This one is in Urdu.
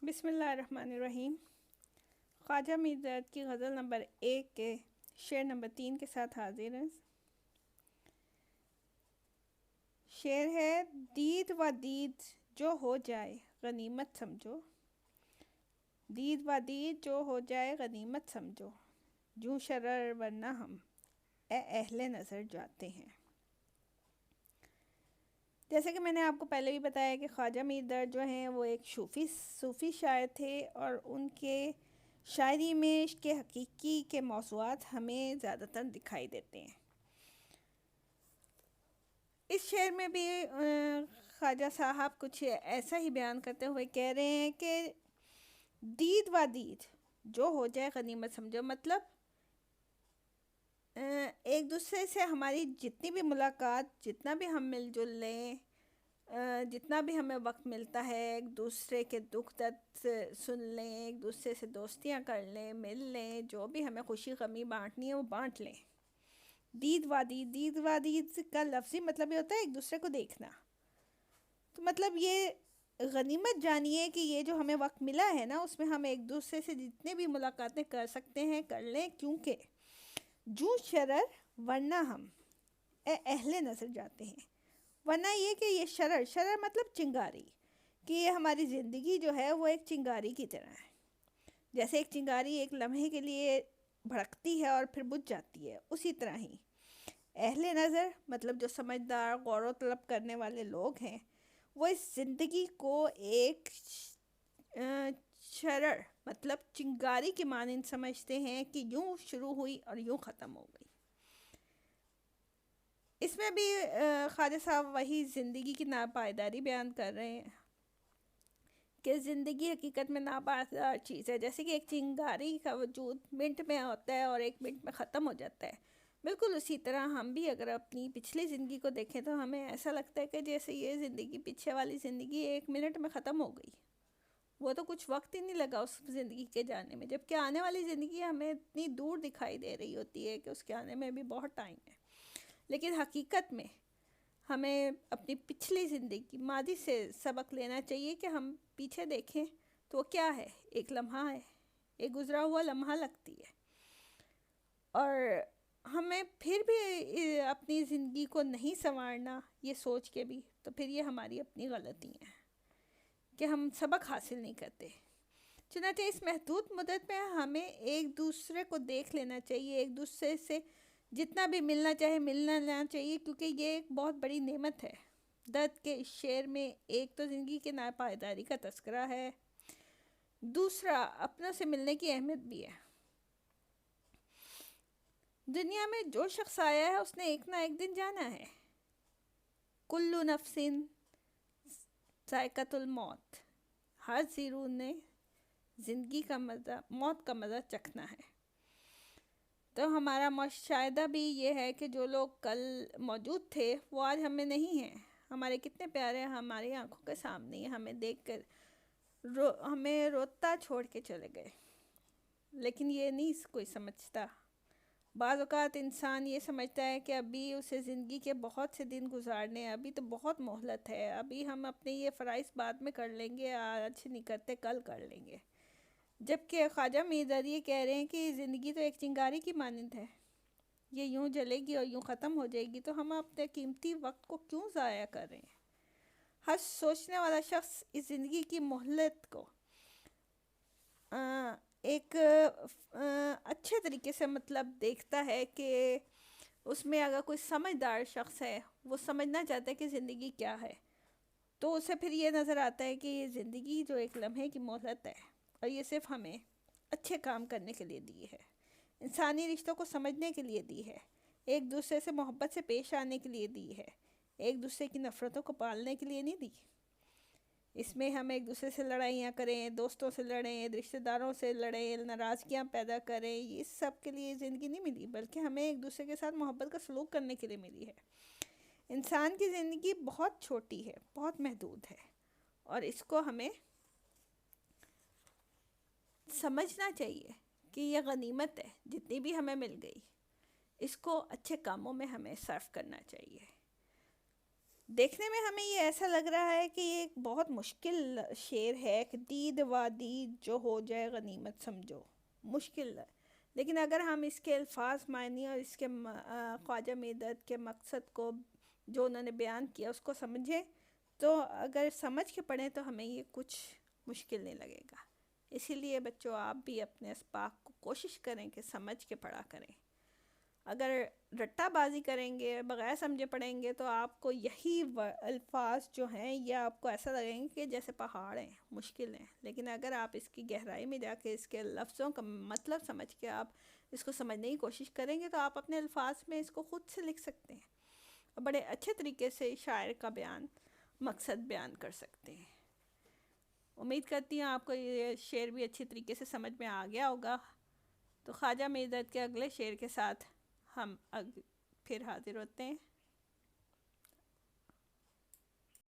بسم اللہ الرحمن الرحیم۔ خواجہ میر درد کی غزل نمبر 1 کے شعر نمبر 3 کے ساتھ حاضر ہیں۔ شعر ہے: دید و دید جو ہو جائے غنیمت سمجھو، دید و دید جو ہو جائے غنیمت سمجھو، جوں شرر ورنہ ہم اے اہل نظر جاتے ہیں۔ جیسے کہ میں نے آپ کو پہلے بھی بتایا کہ خواجہ میر درد جو ہیں وہ ایک صوفی شاعر تھے، اور ان کے شاعری میں عشق حقیقی کے موضوعات ہمیں زیادہ تر دکھائی دیتے ہیں۔ اس شعر میں بھی خواجہ صاحب کچھ ایسا ہی بیان کرتے ہوئے کہہ رہے ہیں کہ دید و دید جو ہو جائے غنیمت سمجھو، مطلب ایک دوسرے سے ہماری جتنی بھی ملاقات، جتنا بھی ہم مل جل لیں، جتنا بھی ہمیں وقت ملتا ہے، ایک دوسرے کے دکھ درد سن لیں، ایک دوسرے سے دوستیاں کر لیں، مل لیں، جو بھی ہمیں خوشی غمی بانٹنی ہے وہ بانٹ لیں۔ دید و دید، دید و دید کا لفظی مطلب یہ ہوتا ہے ایک دوسرے کو دیکھنا۔ تو مطلب یہ غنیمت جانیے کہ یہ جو ہمیں وقت ملا ہے نا، اس میں ہم ایک دوسرے سے جتنے بھی ملاقاتیں کر سکتے ہیں کر لیں، کیونکہ جوں شرر ورنہ ہم اے اہل نظر جاتے ہیں۔ ورنہ یہ کہ یہ شرر مطلب چنگاری، کہ یہ ہماری زندگی جو ہے وہ ایک چنگاری کی طرح ہے۔ جیسے ایک چنگاری ایک لمحے کے لیے بھڑکتی ہے اور پھر بجھ جاتی ہے، اسی طرح ہی اہل نظر مطلب جو سمجھدار غور و طلب کرنے والے لوگ ہیں، وہ اس زندگی کو ایک شرر مطلب چنگاری کے مانند سمجھتے ہیں کہ یوں شروع ہوئی اور یوں ختم ہو گئی۔ اس میں بھی خواجہ صاحب وہی زندگی کی ناپائیداری بیان کر رہے ہیں کہ زندگی حقیقت میں ناپائیدار چیز ہے، جیسے کہ ایک چنگاری کا وجود منٹ میں ہوتا ہے اور ایک منٹ میں ختم ہو جاتا ہے۔ بالکل اسی طرح ہم بھی اگر اپنی پچھلی زندگی کو دیکھیں تو ہمیں ایسا لگتا ہے کہ جیسے یہ زندگی، پیچھے والی زندگی ایک منٹ میں ختم ہو گئی، وہ تو کچھ وقت ہی نہیں لگا اس زندگی کے جانے میں، جبکہ آنے والی زندگی ہمیں اتنی دور دکھائی دے رہی ہوتی ہے کہ اس کے آنے میں بھی بہت ٹائم ہے۔ لیکن حقیقت میں ہمیں اپنی پچھلی زندگی، ماضی سے سبق لینا چاہیے کہ ہم پیچھے دیکھیں تو وہ کیا ہے، ایک لمحہ ہے، ایک گزرا ہوا لمحہ لگتی ہے، اور ہمیں پھر بھی اپنی زندگی کو نہیں سنوارنا یہ سوچ کے بھی، تو پھر یہ ہماری اپنی غلطی ہے کہ ہم سبق حاصل نہیں کرتے۔ چنانچہ اس محدود مدت میں ہمیں ایک دوسرے کو دیکھ لینا چاہیے، ایک دوسرے سے جتنا بھی ملنا چاہے ملنا لینا چاہیے، کیونکہ یہ ایک بہت بڑی نعمت ہے۔ درد کے اس شعر میں ایک تو زندگی کے ناپائیداری کا تذکرہ ہے، دوسرا اپنوں سے ملنے کی اہمیت بھی ہے۔ دنیا میں جو شخص آیا ہے اس نے ایک نہ ایک دن جانا ہے۔ کل نفس ذائقۃ الموت، ہر ذی روح نے زندگی کا مزہ، موت کا مزہ چکھنا ہے۔ تو ہمارا مشاہدہ بھی یہ ہے کہ جو لوگ کل موجود تھے وہ آج ہمیں نہیں ہیں۔ ہمارے کتنے پیارے ہماری آنکھوں کے سامنے ہیں، ہمیں دیکھ کر ہمیں روتا چھوڑ کے چلے گئے، لیکن یہ نہیں کوئی سمجھتا۔ بعض اوقات انسان یہ سمجھتا ہے کہ ابھی اسے زندگی کے بہت سے دن گزارنے ہیں، ابھی تو بہت مہلت ہے، ابھی ہم اپنے یہ فرائض بعد میں کر لیں گے، آج نہیں کرتے کل کر لیں گے۔ جبکہ خواجہ میر درد یہ کہہ رہے ہیں کہ زندگی تو ایک چنگاری کی مانند ہے، یہ یوں جلے گی اور یوں ختم ہو جائے گی، تو ہم اپنے قیمتی وقت کو کیوں ضائع کر رہے ہیں؟ ہر سوچنے والا شخص اس زندگی کی مہلت کو ایک اچھے طریقے سے مطلب دیکھتا ہے کہ اس میں اگر کوئی سمجھدار شخص ہے، وہ سمجھنا چاہتا ہے کہ زندگی کیا ہے، تو اسے پھر یہ نظر آتا ہے کہ یہ زندگی جو ایک لمحے کی مہلت ہے، اور یہ صرف ہمیں اچھے کام کرنے کے لیے دی ہے، انسانی رشتوں کو سمجھنے کے لیے دی ہے، ایک دوسرے سے محبت سے پیش آنے کے لیے دی ہے، ایک دوسرے کی نفرتوں کو پالنے کے لیے نہیں دی۔ اس میں ہم ایک دوسرے سے لڑائیاں کریں، دوستوں سے لڑیں، رشتہ داروں سے لڑیں، ناراضگیاں پیدا کریں، یہ سب کے لیے زندگی نہیں ملی، بلکہ ہمیں ایک دوسرے کے ساتھ محبت کا سلوک کرنے کے لیے ملی ہے۔ انسان کی زندگی بہت چھوٹی ہے، بہت محدود ہے، اور اس کو ہمیں سمجھنا چاہیے کہ یہ غنیمت ہے، جتنی بھی ہمیں مل گئی، اس کو اچھے کاموں میں ہمیں صرف کرنا چاہیے۔ دیکھنے میں ہمیں یہ ایسا لگ رہا ہے کہ یہ ایک بہت مشکل شعر ہے کہ دید وادید جو ہو جائے غنیمت سمجھو، مشکل ہے، لیکن اگر ہم اس کے الفاظ معنی اور اس کے خواجہ میدت کے مقصد کو جو انہوں نے بیان کیا اس کو سمجھیں، تو اگر سمجھ کے پڑھیں تو ہمیں یہ کچھ مشکل نہیں لگے گا۔ اسی لیے بچوں آپ بھی اپنے اسباق کو کوشش کریں کہ سمجھ کے پڑھا کریں۔ اگر رٹا بازی کریں گے، بغیر سمجھے پڑھیں گے، تو آپ کو یہی الفاظ جو ہیں یہ آپ کو ایسا لگیں گے کہ جیسے پہاڑ ہیں، مشکل ہیں، لیکن اگر آپ اس کی گہرائی میں جا کے اس کے لفظوں کا مطلب سمجھ کے آپ اس کو سمجھنے کی کوشش کریں گے تو آپ اپنے الفاظ میں اس کو خود سے لکھ سکتے ہیں اور بڑے اچھے طریقے سے شاعر کا مقصد بیان کر سکتے ہیں۔ امید کرتی ہوں آپ کو یہ شعر بھی اچھی طریقے سے سمجھ میں آ گیا ہوگا۔ تو خواجہ میدت کے اگلے شعر کے ساتھ ہم پھر حاضر ہوتے ہیں۔